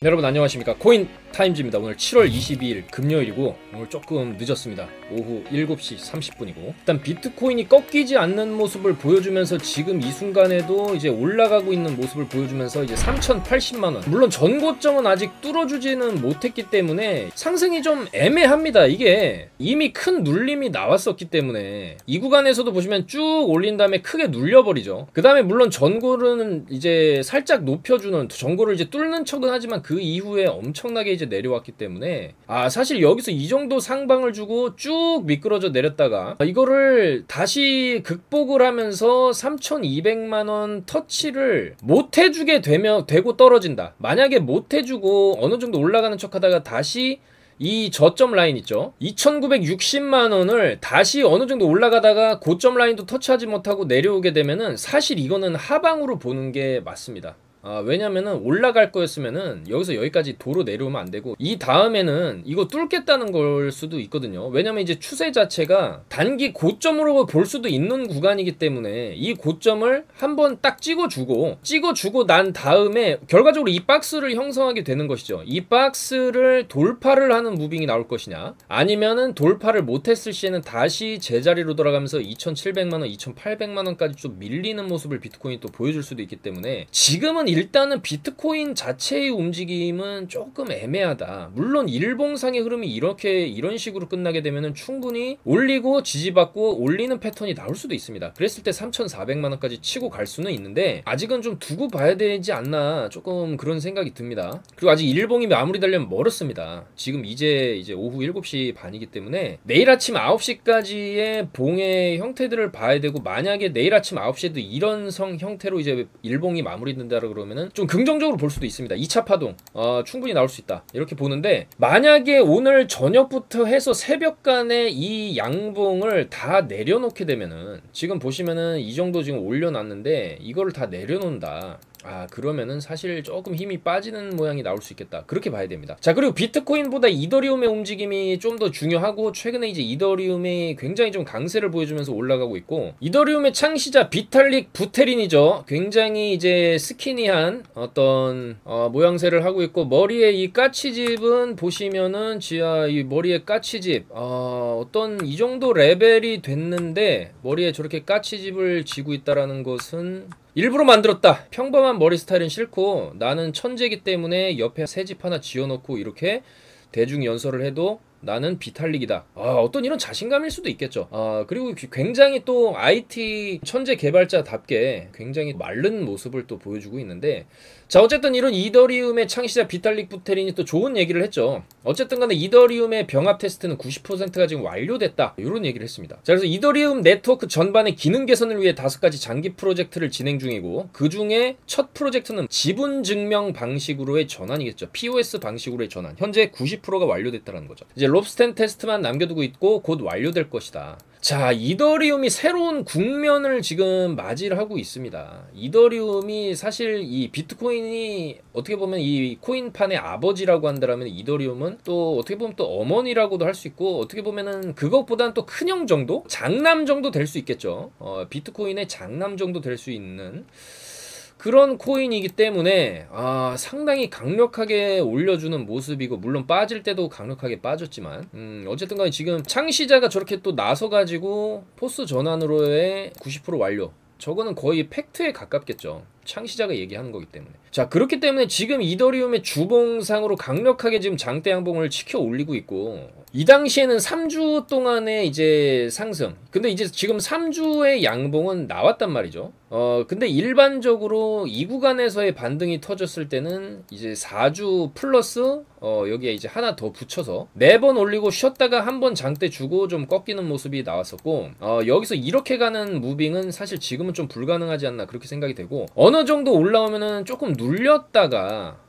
여러분 안녕하십니까. 코인타임즈입니다. 오늘 7월 22일 금요일이고 오늘 조금 늦었습니다. 오후 7시 30분이고 일단 비트코인이 꺾이지 않는 모습을 보여주면서 지금 이 순간에도 이제 올라가고 있는 모습을 보여주면서 이제 3,080만원, 물론 전고점은 아직 뚫어주지는 못했기 때문에 상승이 좀 애매합니다. 이게 이미 큰 눌림이 나왔었기 때문에 이 구간에서도 보시면 쭉 올린 다음에 크게 눌려버리죠. 그 다음에 물론 전고는 이제 살짝 높여주는, 전고를 이제 뚫는 척은 하지만 그 이후에 엄청나게 이제 내려왔기 때문에 사실 여기서 이 정도 상방을 주고 쭉 미끄러져 내렸다가 이거를 다시 극복을 하면서 3,200만원 터치를 못 해주게 되고 떨어진다. 만약에 못 해주고 어느 정도 올라가는 척 하다가 다시 이 저점 라인 있죠, 2,960만원을 다시 어느 정도 올라가다가 고점 라인도 터치하지 못하고 내려오게 되면은 사실 이거는 하방으로 보는 게 맞습니다. 왜냐면은 올라갈 거였으면은 여기서 여기까지 도로 내려오면 안 되고 이 다음에는 이거 뚫겠다는 걸 수도 있거든요. 왜냐면 이제 추세 자체가 단기 고점으로 볼 수도 있는 구간이기 때문에 이 고점을 한번 딱 찍어주고 난 다음에 결과적으로 이 박스를 형성하게 되는 것이죠. 이 박스를 돌파를 하는 무빙이 나올 것이냐, 아니면은 돌파를 못했을 시에는 다시 제자리로 돌아가면서 2,700만원, 2,800만원까지 좀 밀리는 모습을 비트코인이 또 보여줄 수도 있기 때문에 지금은 일단은 비트코인 자체의 움직임은 조금 애매하다. 물론 일봉상의 흐름이 이런 식으로 끝나게 되면은 충분히 올리고 지지받고 올리는 패턴이 나올 수도 있습니다. 그랬을 때 3,400만원까지 치고 갈 수는 있는데 아직은 좀 두고 봐야 되지 않나, 조금 그런 생각이 듭니다. 그리고 아직 일봉이 마무리되려면 멀었습니다. 지금 이제 오후 7시 반이기 때문에 내일 아침 9시까지의 봉의 형태들을 봐야 되고, 만약에 내일 아침 9시에도 이런 형태로 이제 일봉이 마무리된다 그러면은 좀 긍정적으로 볼 수도 있습니다. 2차 파동 충분히 나올 수 있다 이렇게 보는데, 만약에 오늘 저녁부터 해서 새벽간에 이 양봉을 다 내려놓게 되면은, 지금 보시면은 이 정도 지금 올려놨는데 이거를 다 내려놓는다, 그러면은 사실 조금 힘이 빠지는 모양이 나올 수 있겠다, 그렇게 봐야 됩니다. 자, 그리고 비트코인보다 이더리움의 움직임이 좀 더 중요하고, 최근에 이제 이더리움이 굉장히 좀 강세를 보여주면서 올라가고 있고, 이더리움의 창시자 비탈릭 부테린이죠. 굉장히 이제 스키니한 어떤 모양새를 하고 있고, 머리에 이 까치집은 보시면은 이 머리에 까치집 어떤 이 정도 레벨이 됐는데 머리에 저렇게 까치집을 지고 있다라는 것은 일부러 만들었다. 평범한 머리 스타일은 싫고 나는 천재이기 때문에 옆에 새집 하나 지어놓고 이렇게 대중연설을 해도 나는 비탈릭이다. 어떤 이런 자신감일 수도 있겠죠. 그리고 굉장히 또 IT 천재 개발자답게 굉장히 마른 모습을 또 보여주고 있는데, 자, 어쨌든 이런 이더리움의 창시자 비탈릭 부테린이 또 좋은 얘기를 했죠. 어쨌든 간에 이더리움의 병합 테스트는 90%가 지금 완료됐다, 이런 얘기를 했습니다. 자, 그래서 이더리움 네트워크 전반의 기능 개선을 위해 5가지 장기 프로젝트를 진행 중이고, 그 중에 첫 프로젝트는 지분 증명 방식으로의 전환이겠죠. POS 방식으로의 전환. 현재 90%가 완료됐다는 거죠. 이제 롭스텐 테스트만 남겨두고 있고 곧 완료될 것이다. 자, 이더리움이 새로운 국면을 지금 맞이를 하고 있습니다. 이더리움이 사실 이 비트코인이 어떻게 보면 이 코인판의 아버지라고 한다면, 이더리움은 또 어떻게 보면 또 어머니라고도 할 수 있고, 어떻게 보면은 그것보다는 또 큰형 정도? 장남 정도 될 수 있겠죠. 비트코인의 장남 정도 될 수 있는 그런 코인이기 때문에 상당히 강력하게 올려주는 모습이고, 물론 빠질 때도 강력하게 빠졌지만 어쨌든 간에 지금 창시자가 저렇게 또 나서가지고 포스 전환으로의 90% 완료, 저거는 거의 팩트에 가깝겠죠. 창시자가 얘기하는 거기 때문에. 자, 그렇기 때문에 지금 이더리움의 주봉상으로 강력하게 지금 장대 양봉을 치켜 올리고 있고, 이 당시에는 3주 동안의 이제 상승, 근데 이제 지금 3주의 양봉은 나왔단 말이죠. 근데 일반적으로 이 구간에서의 반등이 터졌을 때는 이제 4주 플러스 여기에 이제 하나 더 붙여서 4번 올리고 쉬었다가 한 번 장대 주고 좀 꺾이는 모습이 나왔었고, 여기서 이렇게 가는 무빙은 사실 지금은 좀 불가능하지 않나, 그렇게 생각이 되고, 어느 정도 올라오면은 조금 눌렸다가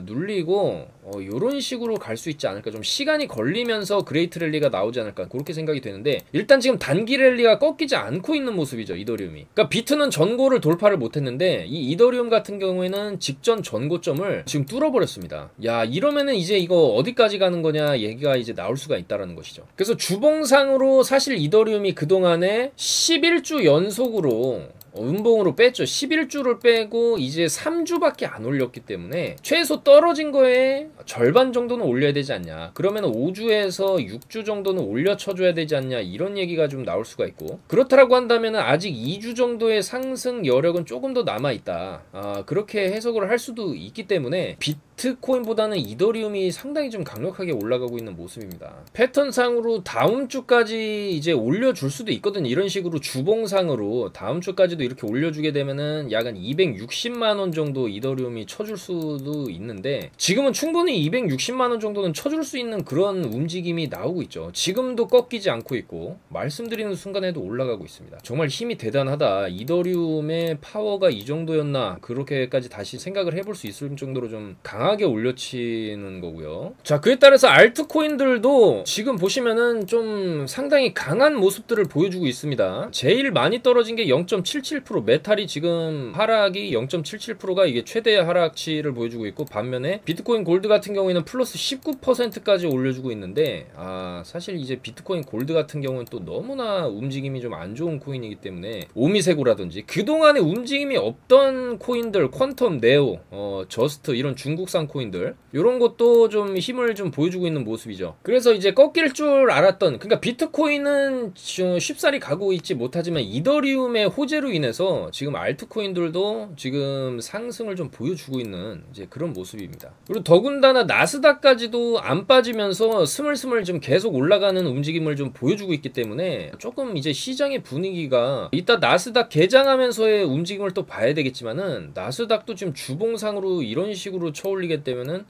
눌리고 요런 식으로 갈 수 있지 않을까, 좀 시간이 걸리면서 그레이트 랠리가 나오지 않을까, 그렇게 생각이 되는데, 일단 지금 단기 랠리가 꺾이지 않고 있는 모습이죠, 이더리움이. 그러니까 비트는 전고를 돌파를 못했는데 이 이더리움 같은 경우에는 직전 전고점을 지금 뚫어버렸습니다. 야, 이러면은 이제 이거 어디까지 가는 거냐 얘기가 이제 나올 수가 있다라는 것이죠. 그래서 주봉상으로 사실 이더리움이 그동안에 11주 연속으로 음봉으로 뺐죠. 11주를 빼고 이제 3주밖에 안 올렸기 때문에 최소 떨어진 거에 절반 정도는 올려야 되지 않냐. 그러면 5주에서 6주 정도는 올려쳐줘야 되지 않냐. 이런 얘기가 좀 나올 수가 있고, 그렇다라고 한다면 아직 2주 정도의 상승 여력은 조금 더 남아있다. 그렇게 해석을 할 수도 있기 때문에 비트코인보다는 이더리움이 상당히 좀 강력하게 올라가고 있는 모습입니다. 패턴상으로 다음 주까지 이제 올려줄 수도 있거든요. 이런 식으로 주봉상으로 다음 주까지도 이렇게 올려주게 되면은 약 한 260만원 정도 이더리움이 쳐줄 수도 있는데, 지금은 충분히 260만원 정도는 쳐줄 수 있는 그런 움직임이 나오고 있죠. 지금도 꺾이지 않고 있고 말씀드리는 순간에도 올라가고 있습니다. 정말 힘이 대단하다. 이더리움의 파워가 이 정도였나, 그렇게까지 다시 생각을 해볼 수 있을 정도로 좀 강하게 올려치는 거고요. 자, 그에 따라서 알트코인들도 지금 보시면은 좀 상당히 강한 모습들을 보여주고 있습니다. 제일 많이 떨어진 게 0.77%, 메탈이 지금 하락이 0.77%가 이게 최대 하락치를 보여주고 있고, 반면에 비트코인 골드 같은 경우에는 플러스 19%까지 올려주고 있는데, 사실 이제 비트코인 골드 같은 경우는 또 너무나 움직임이 좀 안 좋은 코인이기 때문에, 오미세고라든지 그동안에 움직임이 없던 코인들, 퀀텀, 네오, 저스트, 이런 중국산 코인들, 이런 것도 좀 힘을 좀 보여주고 있는 모습이죠. 그래서 이제 꺾일 줄 알았던, 그러니까 비트코인은 쉽사리 가고 있지 못하지만 이더리움의 호재로 인해서 지금 알트코인들도 지금 상승을 좀 보여주고 있는 이제 그런 모습입니다. 그리고 더군다나 나스닥까지도 안 빠지면서 스물스물 좀 계속 올라가는 움직임을 좀 보여주고 있기 때문에, 조금 이제 시장의 분위기가, 이따 나스닥 개장하면서의 움직임을 또 봐야 되겠지만은, 나스닥도 지금 주봉상으로 이런 식으로 쳐올리게 되면은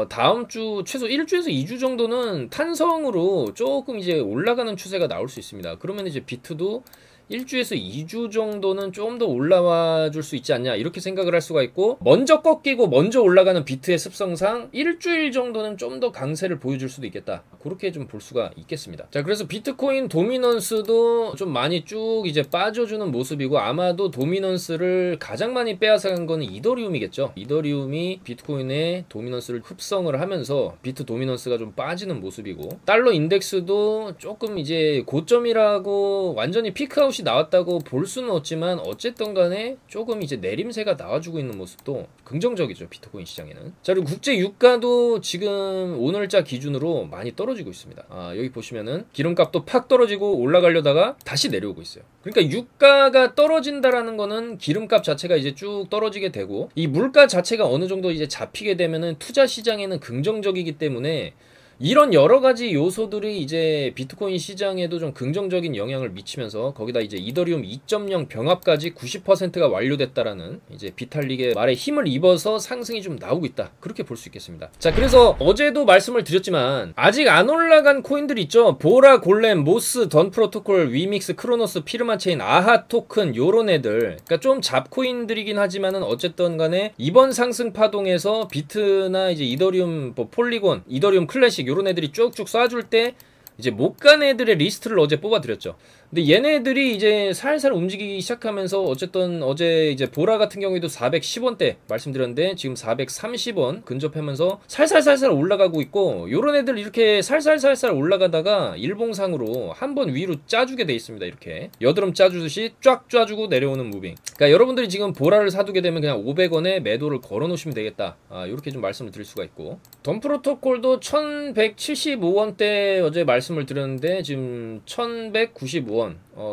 다음 주 최소 1주에서 2주 정도는 탄성으로 조금 이제 올라가는 추세가 나올 수 있습니다. 그러면 이제 비트도 1주에서 2주 정도는 좀 더 올라와 줄 수 있지 않냐, 이렇게 생각을 할 수가 있고, 먼저 꺾이고 먼저 올라가는 비트의 습성상 일주일 정도는 좀 더 강세를 보여줄 수도 있겠다, 그렇게 좀 볼 수가 있겠습니다. 자, 그래서 비트코인 도미넌스도 좀 많이 쭉 이제 빠져주는 모습이고, 아마도 도미넌스를 가장 많이 빼앗아간 거는 이더리움이겠죠. 이더리움이 비트코인의 도미넌스를 흡성을 하면서 비트 도미넌스가 좀 빠지는 모습이고, 달러 인덱스도 조금 이제 고점이라고 완전히 피크아웃 나왔다고 볼 수는 없지만, 어쨌든 간에 조금 이제 내림세가 나와주고 있는 모습도 긍정적이죠, 비트코인 시장에는. 자, 그리고 국제 유가도 지금 오늘자 기준으로 많이 떨어지고 있습니다. 여기 보시면은 기름값도 팍 떨어지고 올라가려다가 다시 내려오고 있어요. 그러니까 유가가 떨어진다라는 거는 기름값 자체가 이제 쭉 떨어지게 되고, 이 물가 자체가 어느 정도 이제 잡히게 되면은 투자 시장에는 긍정적이기 때문에, 이런 여러 가지 요소들이 이제 비트코인 시장에도 좀 긍정적인 영향을 미치면서, 거기다 이제 이더리움 2.0 병합까지 90%가 완료됐다라는 이제 비탈릭의 말에 힘을 입어서 상승이 좀 나오고 있다, 그렇게 볼 수 있겠습니다. 자, 그래서 어제도 말씀을 드렸지만 아직 안 올라간 코인들 있죠. 보라, 골렘, 모스, 던 프로토콜, 위믹스, 크로노스, 피르마체인, 아하 토큰, 요런 애들, 그러니까 좀 잡코인들이긴 하지만은 어쨌든 간에 이번 상승 파동에서 비트나 이제 이더리움, 뭐 폴리곤, 이더리움 클래식, 요런 애들이 쭉쭉 쏴줄 때 이제 못 간 애들의 리스트를 어제 뽑아드렸죠. 근데 얘네들이 이제 살살 움직이기 시작하면서, 어쨌든 어제 이제 보라 같은 경우에도 410원대 말씀드렸는데 지금 430원 근접하면서 살살살살 올라가고 있고, 요런 애들 이렇게 살살살살 올라가다가 일봉상으로 한번 위로 짜주게 돼 있습니다. 이렇게 여드름 짜주듯이 쫙 짜주고 내려오는 무빙. 그러니까 여러분들이 지금 보라를 사두게 되면 그냥 500원에 매도를 걸어 놓으시면 되겠다, 이렇게 좀 말씀을 드릴 수가 있고, 던 프로토콜도 1175원대 어제 말씀을 드렸는데 지금 1195원,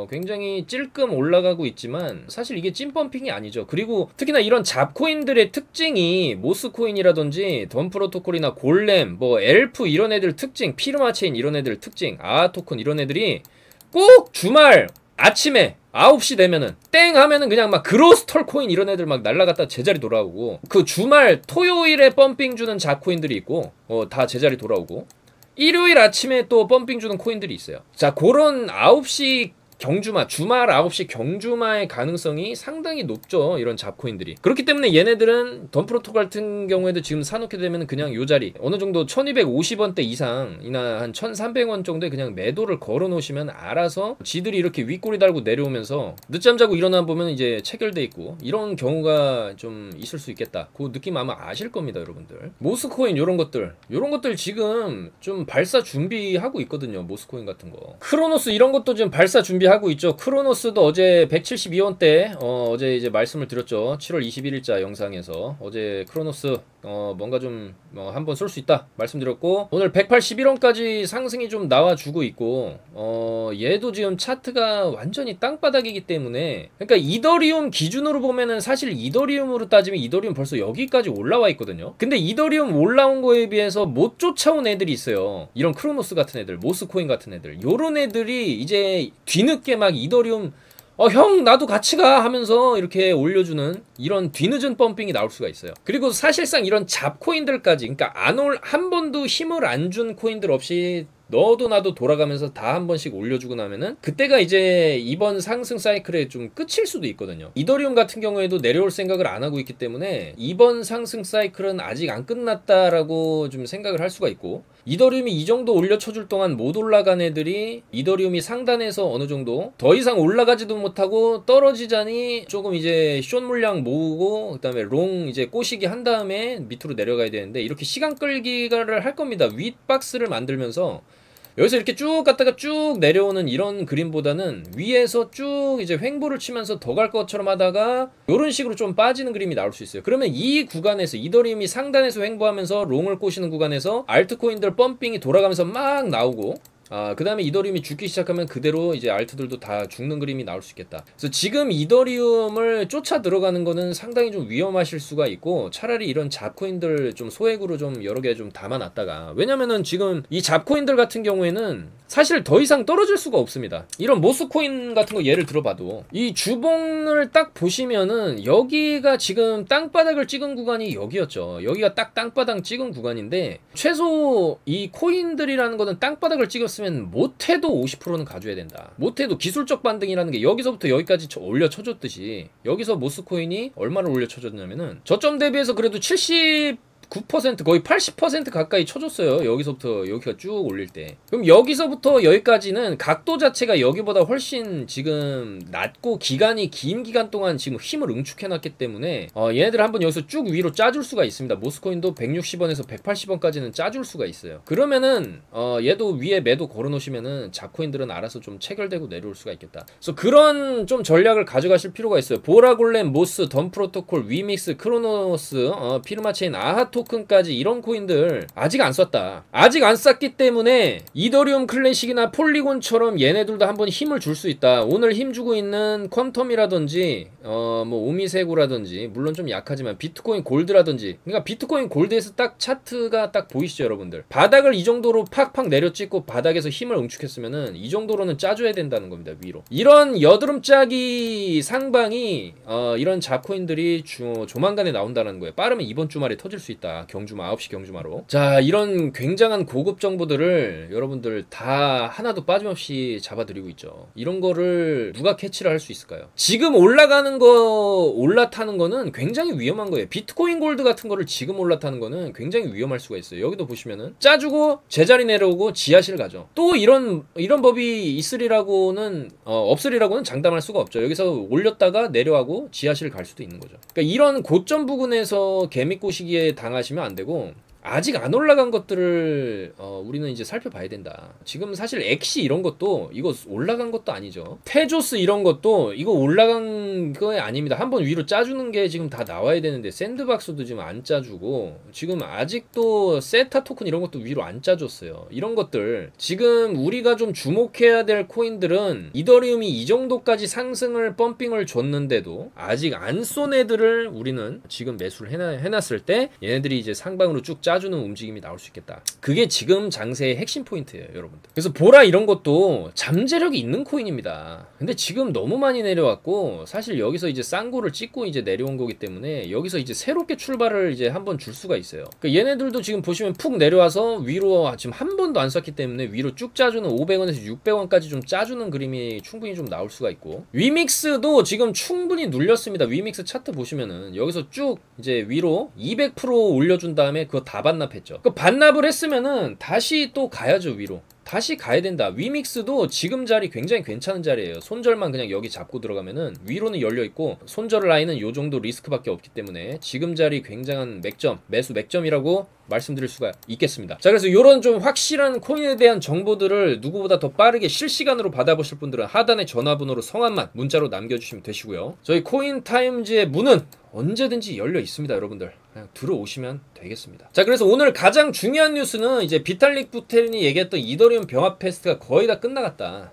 굉장히 찔끔 올라가고 있지만 사실 이게 찐펌핑이 아니죠. 그리고 특히나 이런 잡코인들의 특징이, 모스코인이라든지 던 프로토콜이나 골렘, 뭐 엘프 이런 애들 특징, 피르마체인 이런 애들 특징, 아토큰 이런 애들이 꼭 주말 아침에 9시 되면은 땡 하면은 그냥 막 그로스털 코인 이런 애들 막 날라갔다 제자리 돌아오고, 그 주말 토요일에 펌핑 주는 잡코인들이 있고 다 제자리 돌아오고, 일요일 아침에 또 펌핑 주는 코인들이 있어요. 자, 그런 9시 경주마, 주말 9시 경주마의 가능성이 상당히 높죠, 이런 잡코인들이. 그렇기 때문에 얘네들은 던 프로토콜 같은 경우에도 지금 사놓게 되면 그냥 요 자리 어느 정도 1250원대 이상이나 한 1300원 정도에 그냥 매도를 걸어 놓으시면 알아서 지들이 이렇게 윗꼬리 달고 내려오면서 늦잠 자고 일어나 보면 이제 체결돼 있고, 이런 경우가 좀 있을 수 있겠다, 그 느낌 아마 아실 겁니다, 여러분들. 모스코인 요런 것들 지금 좀 발사 준비하고 있거든요, 모스코인 같은 거. 크로노스 이런 것도 지금 발사 준비하고 유지하고 있죠. 크로노스도 어제 172원대 어제 이제 말씀을 드렸죠. 7월 21일자 영상에서 어제 크로노스 뭔가 좀 한번 쏠 수 있다 말씀드렸고, 오늘 181원까지 상승이 좀 나와주고 있고, 얘도 지금 차트가 완전히 땅바닥이기 때문에, 그러니까 이더리움 기준으로 보면은 사실 이더리움으로 따지면 이더리움 벌써 여기까지 올라와 있거든요. 근데 이더리움 올라온 거에 비해서 못 쫓아온 애들이 있어요. 이런 크로노스 같은 애들, 모스코인 같은 애들, 요런 애들이 이제 뒤늦게 막 이더리움 형 나도 같이 가 하면서 이렇게 올려주는 이런 뒤늦은 펌핑이 나올 수가 있어요. 그리고 사실상 이런 잡코인들까지, 그러니까 한 번도 힘을 안 준 코인들 없이 너도 나도 돌아가면서 다 한 번씩 올려주고 나면은 그때가 이제 이번 상승 사이클의 좀 끝일 수도 있거든요. 이더리움 같은 경우에도 내려올 생각을 안 하고 있기 때문에 이번 상승 사이클은 아직 안 끝났다라고 좀 생각을 할 수가 있고, 이더리움이 이 정도 올려쳐줄 동안 못 올라간 애들이 이더리움이 상단에서 어느 정도 더 이상 올라가지도 못하고 떨어지자니 조금 이제 숏 물량 모으고 그다음에 롱 이제 꼬시기 한 다음에 밑으로 내려가야 되는데, 이렇게 시간 끌기를 할 겁니다. 윗박스를 만들면서 여기서 이렇게 쭉 갔다가 쭉 내려오는 이런 그림보다는 위에서 쭉 이제 횡보를 치면서 더 갈 것처럼 하다가 이런 식으로 좀 빠지는 그림이 나올 수 있어요. 그러면 이 구간에서 이더리움이 상단에서 횡보하면서 롱을 꼬시는 구간에서 알트코인들 펌핑이 돌아가면서 막 나오고, 그 다음에 이더리움이 죽기 시작하면 그대로 이제 알트들도 다 죽는 그림이 나올 수 있겠다. 그래서 지금 이더리움을 쫓아 들어가는 거는 상당히 좀 위험하실 수가 있고, 차라리 이런 잡코인들 좀 소액으로 좀 여러 개 좀 담아놨다가, 왜냐면은 지금 이 잡코인들 같은 경우에는 사실 더 이상 떨어질 수가 없습니다. 이런 모스코인 같은 거 예를 들어봐도 이 주봉을 딱 보시면은 여기가 지금 땅바닥을 찍은 구간이 여기였죠. 여기가 딱 땅바닥 찍은 구간인데, 최소 이 코인들이라는 거는 땅바닥을 찍었으면 못해도 50%는 가져야 된다. 못해도 기술적 반등이라는 게 여기서부터 여기까지 올려쳐줬듯이, 여기서 모스코인이 얼마를 올려쳐줬냐면은 저점 대비해서 그래도 9% 거의 80% 가까이 쳐줬어요. 여기서부터 여기가 쭉 올릴 때. 그럼 여기서부터 여기까지는 각도 자체가 여기보다 훨씬 지금 낮고 기간이 긴 기간 동안 지금 힘을 응축해놨기 때문에 얘네들 한번 여기서 쭉 위로 짜줄 수가 있습니다. 모스코인도 160원에서 180원까지는 짜줄 수가 있어요. 그러면은 얘도 위에 매도 걸어놓으시면은 잡코인들은 알아서 좀 체결되고 내려올 수가 있겠다. 그래서 그런 좀 전략을 가져가실 필요가 있어요. 보라골렘, 모스, 덤프로토콜, 위믹스, 크로노스, 피르마체인, 아하토 토큰까지 이런 코인들 아직 안 쐈다. 아직 안 쐈기 때문에 이더리움 클래식이나 폴리곤처럼 얘네들도 한번 힘을 줄 수 있다. 오늘 힘주고 있는 퀀텀이라든지 뭐 오미세구라든지, 물론 좀 약하지만 비트코인 골드라든지, 그러니까 비트코인 골드에서 딱 차트가 딱 보이시죠 여러분들. 바닥을 이 정도로 팍팍 내려찍고 바닥에서 힘을 응축했으면은 이 정도로는 짜줘야 된다는 겁니다. 위로. 이런 여드름짜기 상방이 이런 잡코인들이 조만간에 나온다는 거예요. 빠르면 이번 주말에 터질 수 있다. 경주마 9시 경주마로. 자, 이런 굉장한 고급 정보들을 여러분들 다 하나도 빠짐없이 잡아드리고 있죠. 이런 거를 누가 캐치를 할 수 있을까요? 지금 올라가는 거 올라타는 거는 굉장히 위험한 거예요. 비트코인 골드 같은 거를 지금 올라타는 거는 굉장히 위험할 수가 있어요. 여기도 보시면은 짜주고 제자리 내려오고 지하실 가죠. 또 이런 법이 있으리라고는 없으리라고는 장담할 수가 없죠. 여기서 올렸다가 내려가고 지하실 갈 수도 있는 거죠. 그러니까 이런 고점 부근에서 개미꼬시기에 당하시면 안 되고, 아직 안 올라간 것들을 우리는 이제 살펴봐야 된다. 지금 사실 엑시 이런 것도 이거 올라간 것도 아니죠. 테조스 이런 것도 이거 올라간 거 아닙니다. 한번 위로 짜주는 게 지금 다 나와야 되는데 샌드박스도 지금 안 짜주고, 지금 아직도 세타 토큰 이런 것도 위로 안 짜줬어요. 이런 것들 지금 우리가 좀 주목해야 될 코인들은 이더리움이 이 정도까지 상승을 펌핑을 줬는데도 아직 안 쏜 애들을 우리는 지금 매수를 해놨을 때 얘네들이 이제 상방으로 쭉 짜주는 움직임이 나올 수 있겠다. 그게 지금 장세의 핵심 포인트예요, 여러분들. 그래서 보라 이런 것도 잠재력이 있는 코인입니다. 근데 지금 너무 많이 내려왔고, 사실 여기서 이제 쌍고를 찍고 이제 내려온 거기 때문에 여기서 이제 새롭게 출발을 이제 한번 줄 수가 있어요. 그러니까 얘네들도 지금 보시면 푹 내려와서 위로 지금 한 번도 안 쐈기 때문에 위로 쭉 짜주는 500원에서 600원까지 좀 짜주는 그림이 충분히 좀 나올 수가 있고, 위믹스도 지금 충분히 눌렸습니다. 위믹스 차트 보시면은 여기서 쭉 이제 위로 200% 올려준 다음에 그거 다 반납했죠. 그 반납을 했으면은 다시 또 가야죠. 위로 다시 가야 된다. 위믹스도 지금 자리 굉장히 괜찮은 자리예요. 손절만 그냥 여기 잡고 들어가면은 위로는 열려있고, 손절 라인은 요 정도 리스크밖에 없기 때문에 지금 자리 굉장한 맥점, 매수 맥점이라고 말씀드릴 수가 있겠습니다. 자, 그래서 이런 좀 확실한 코인에 대한 정보들을 누구보다 더 빠르게 실시간으로 받아보실 분들은 하단의 전화번호로 성함만 문자로 남겨주시면 되시고요. 저희 코인타임즈의 문은 언제든지 열려 있습니다, 여러분들. 그냥 들어오시면 되겠습니다. 자, 그래서 오늘 가장 중요한 뉴스는 이제 비탈릭 부테린이 얘기했던 이더리움 병합 테스트가 거의 다 끝나갔다.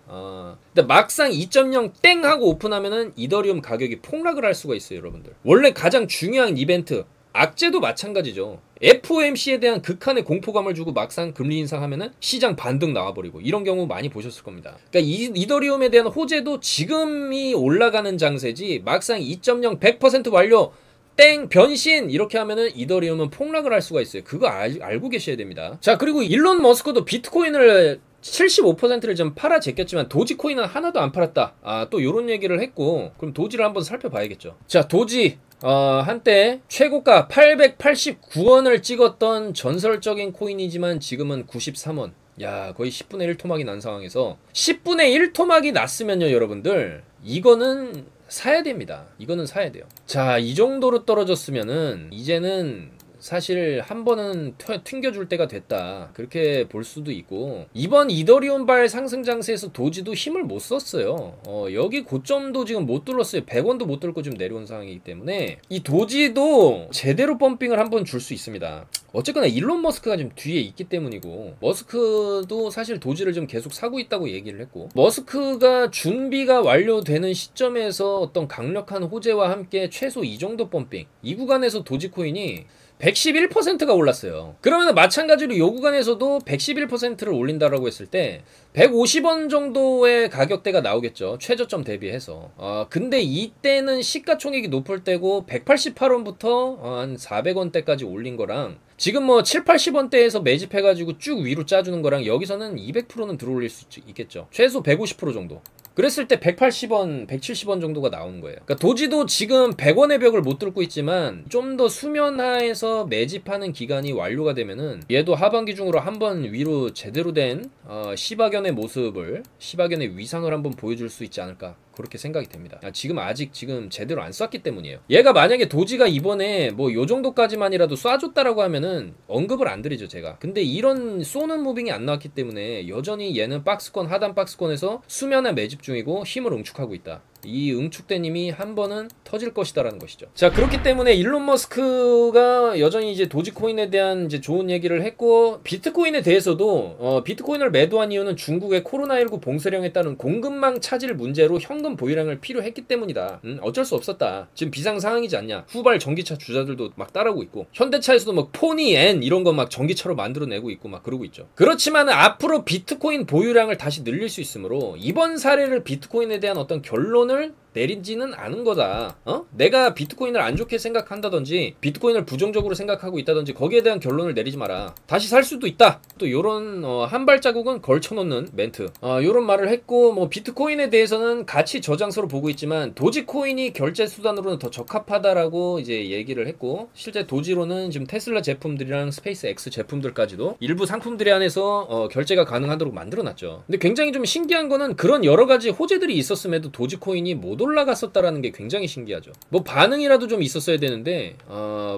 근데 막상 2.0 땡 하고 오픈하면은 이더리움 가격이 폭락을 할 수가 있어요, 여러분들. 원래 가장 중요한 이벤트, 악재도 마찬가지죠. FOMC에 대한 극한의 공포감을 주고 막상 금리 인상하면은 시장 반등 나와버리고, 이런 경우 많이 보셨을 겁니다. 그러니까 이더리움에 대한 호재도 지금이 올라가는 장세지, 막상 2.0 100% 완료 땡 변신 이렇게 하면은 이더리움은 폭락을 할 수가 있어요. 그거 알고 계셔야 됩니다. 자, 그리고 일론 머스크도 비트코인을 75%를 좀 팔아 제꼈지만 도지코인은 하나도 안 팔았다. 또 요런 얘기를 했고, 그럼 도지를 한번 살펴봐야겠죠. 자, 도지 한때 최고가 889원을 찍었던 전설적인 코인이지만 지금은 93원. 야, 거의 10분의 1 토막이 난 상황에서 10분의 1 토막이 났으면요, 여러분들, 이거는 사야 됩니다. 이거는 사야 돼요. 자, 이 정도로 떨어졌으면은 이제는 사실 한 번은 튕겨줄 때가 됐다, 그렇게 볼 수도 있고, 이번 이더리움발 상승 장세에서 도지도 힘을 못 썼어요. 여기 고점도 지금 못 뚫었어요. 100원도 못 뚫고 지금 내려온 상황이기 때문에 이 도지도 제대로 펌핑을 한번 줄 수 있습니다. 어쨌거나 일론 머스크가 지금 뒤에 있기 때문이고, 머스크도 사실 도지를 좀 계속 사고 있다고 얘기를 했고, 머스크가 준비가 완료되는 시점에서 어떤 강력한 호재와 함께 최소 이 정도 펌핑, 이 구간에서 도지코인이 111%가 올랐어요. 그러면 마찬가지로 이 구간에서도 111%를 올린다라고 했을 때 150원 정도의 가격대가 나오겠죠, 최저점 대비해서. 근데 이때는 시가총액이 높을 때고 188원부터 한 400원대까지 올린 거랑, 지금 뭐 7, 80원대에서 매집해가지고 쭉 위로 짜주는 거랑, 여기서는 200%는 들어올릴 수 있겠죠. 최소 150% 정도. 그랬을 때 180원, 170원 정도가 나오는 거예요. 그러니까 도지도 지금 100원의 벽을 못 뚫고 있지만 좀 더 수면하에서 매집하는 기간이 완료가 되면은 얘도 하반기 중으로 한번 위로 제대로 된 시바견의 모습을, 시바견의 위상을 한번 보여줄 수 있지 않을까, 그렇게 생각이 됩니다. 아직 제대로 안 쐈기 때문이에요. 얘가 만약에 도지가 이번에 뭐 요 정도까지만이라도 쏴줬다라고 하면은 언급을 안 드리죠, 제가. 근데 이런 쏘는 무빙이 안 나왔기 때문에 여전히 얘는 박스권, 하단 박스권에서 수면에 매집 중이고 힘을 응축하고 있다. 이 응축된 힘이 한 번은 터질 것이다라는 것이죠. 자, 그렇기 때문에 일론 머스크가 여전히 이제 도지코인에 대한 이제 좋은 얘기를 했고, 비트코인에 대해서도 비트코인을 매도한 이유는 중국의 코로나19 봉쇄령에 따른 공급망 차질 문제로 현금 보유량을 필요했기 때문이다. 어쩔 수 없었다. 지금 비상 상황이지 않냐. 후발 전기차 주자들도 막 따라오고 있고, 현대차에서도 막 포니 N 이런 거 막 전기차로 만들어내고 있고 막 그러고 있죠. 그렇지만 앞으로 비트코인 보유량을 다시 늘릴 수 있으므로 이번 사례를 비트코인에 대한 어떤 결론을 내리지는 않은 거다. 내가 비트코인을 안 좋게 생각한다든지 비트코인을 부정적으로 생각하고 있다든지 거기에 대한 결론을 내리지 마라. 다시 살 수도 있다. 또 요런 한 발자국은 걸쳐놓는 멘트, 요런 말을 했고, 뭐 비트코인에 대해서는 가치 저장소로 보고 있지만 도지코인이 결제 수단으로는 더 적합하다라고 이제 얘기를 했고, 실제 도지로는 지금 테슬라 제품들이랑 스페이스 X 제품들까지도 일부 상품들에 한해서 결제가 가능하도록 만들어놨죠. 근데 굉장히 좀 신기한 거는 그런 여러 가지 호재들이 있었음에도 도지코인이 못 올라갔었다라는 게 굉장히 신기하죠. 뭐 반응이라도 좀 있었어야 되는데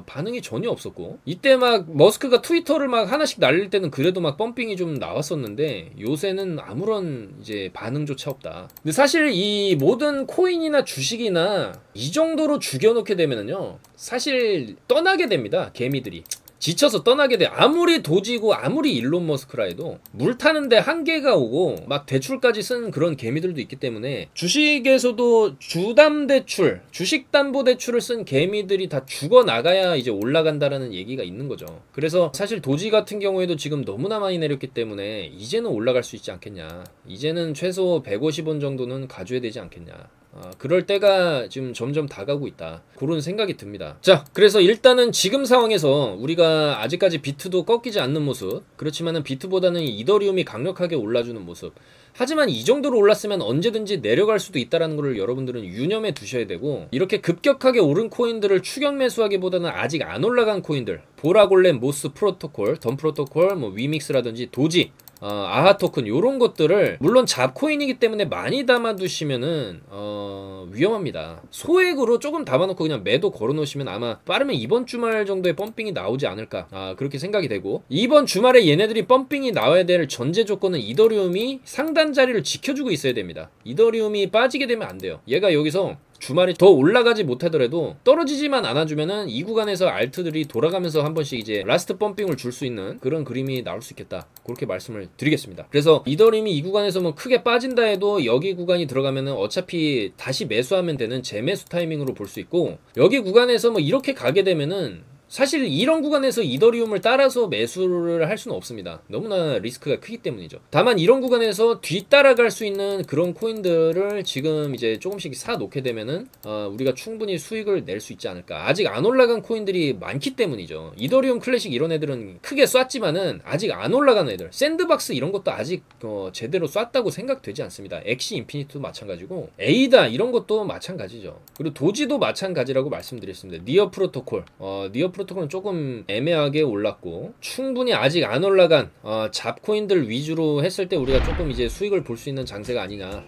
반응이 전혀 없었고, 이때 막 머스크가 트위터를 막 하나씩 날릴 때는 그래도 막 펌핑이 좀 나왔었는데 요새는 아무런 이제 반응조차 없다. 근데 사실 이 모든 코인이나 주식이나 이 정도로 죽여놓게 되면은요, 사실 떠나게 됩니다, 개미들이. 지쳐서 떠나게 돼. 아무리 도지고 아무리 일론 머스크라 해도 물 타는데 한계가 오고 막 대출까지 쓴 그런 개미들도 있기 때문에, 주식에서도 주담대출, 주식담보대출을 쓴 개미들이 다 죽어나가야 이제 올라간다라는 얘기가 있는 거죠. 그래서 사실 도지 같은 경우에도 지금 너무나 많이 내렸기 때문에 이제는 올라갈 수 있지 않겠냐. 이제는 최소 150원 정도는 가져야 되지 않겠냐. 그럴 때가 지금 점점 다가오고 있다, 그런 생각이 듭니다. 자, 그래서 일단은 지금 상황에서 우리가 아직까지 비트도 꺾이지 않는 모습, 그렇지만은 비트보다는 이더리움이 강력하게 올라주는 모습, 하지만 이 정도로 올랐으면 언제든지 내려갈 수도 있다는 것을 여러분들은 유념해 두셔야 되고, 이렇게 급격하게 오른 코인들을 추격 매수하기보다는 아직 안 올라간 코인들, 보라골렘, 모스 프로토콜, 던 프로토콜, 뭐 위믹스라든지 도지, 아하 토큰 요런 것들을 물론 잡코인이기 때문에 많이 담아두시면은 위험합니다. 소액으로 조금 담아놓고 그냥 매도 걸어놓으시면 아마 빠르면 이번 주말 정도에 펌핑이 나오지 않을까 그렇게 생각이 되고, 이번 주말에 얘네들이 펌핑이 나와야 될 전제 조건은 이더리움이 상단 자리를 지켜주고 있어야 됩니다. 이더리움이 빠지게 되면 안 돼요. 얘가 여기서 주말에 더 올라가지 못하더라도 떨어지지만 않아주면은 이 구간에서 알트들이 돌아가면서 한 번씩 이제 라스트 펌핑을 줄 수 있는 그런 그림이 나올 수 있겠다, 그렇게 말씀을 드리겠습니다. 그래서 이더리움이 이 구간에서 뭐 크게 빠진다 해도 여기 구간이 들어가면은 어차피 다시 매수하면 되는 재매수 타이밍으로 볼 수 있고, 여기 구간에서 뭐 이렇게 가게 되면은 사실 이런 구간에서 이더리움을 따라서 매수를 할 수는 없습니다. 너무나 리스크가 크기 때문이죠. 다만 이런 구간에서 뒤따라갈 수 있는 그런 코인들을 지금 이제 조금씩 사 놓게 되면은 우리가 충분히 수익을 낼 수 있지 않을까. 아직 안 올라간 코인들이 많기 때문이죠. 이더리움 클래식 이런 애들은 크게 쐈지만은 아직 안 올라간 애들, 샌드박스 이런 것도 아직 제대로 쐈다고 생각되지 않습니다. 엑시 인피니트도 마찬가지고 에이다 이런 것도 마찬가지죠. 그리고 도지도 마찬가지라고 말씀드렸습니다. 니어 프로토콜 프로토콜은 조금 애매하게 올랐고, 충분히 아직 안 올라간 잡코인들 위주로 했을 때 우리가 조금 이제 수익을 볼 수 있는 장세가 아니냐,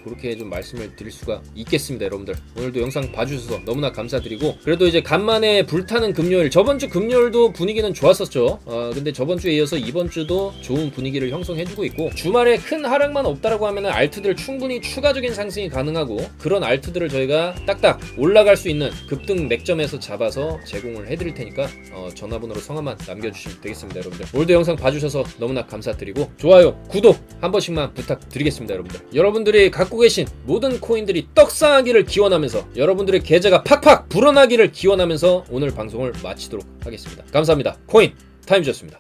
그렇게 좀 말씀을 드릴 수가 있겠습니다. 여러분들 오늘도 영상 봐주셔서 너무나 감사드리고, 그래도 이제 간만에 불타는 금요일, 저번주 금요일도 분위기는 좋았었죠. 근데 저번주에 이어서 이번주도 좋은 분위기를 형성해주고 있고, 주말에 큰 하락만 없다라고 하면 알트들 충분히 추가적인 상승이 가능하고, 그런 알트들을 저희가 딱딱 올라갈 수 있는 급등 맥점에서 잡아서 제공을 해드릴 테니까 전화번호로 성함만 남겨주시면 되겠습니다. 여러분들 오늘도 영상 봐주셔서 너무나 감사드리고, 좋아요, 구독 한 번씩만 부탁드리겠습니다. 여러분들이 갖고 계신 모든 코인들이 떡상하기를 기원하면서, 여러분들의 계좌가 팍팍 불어나기를 기원하면서 오늘 방송을 마치도록 하겠습니다. 감사합니다. 코인 타임즈였습니다.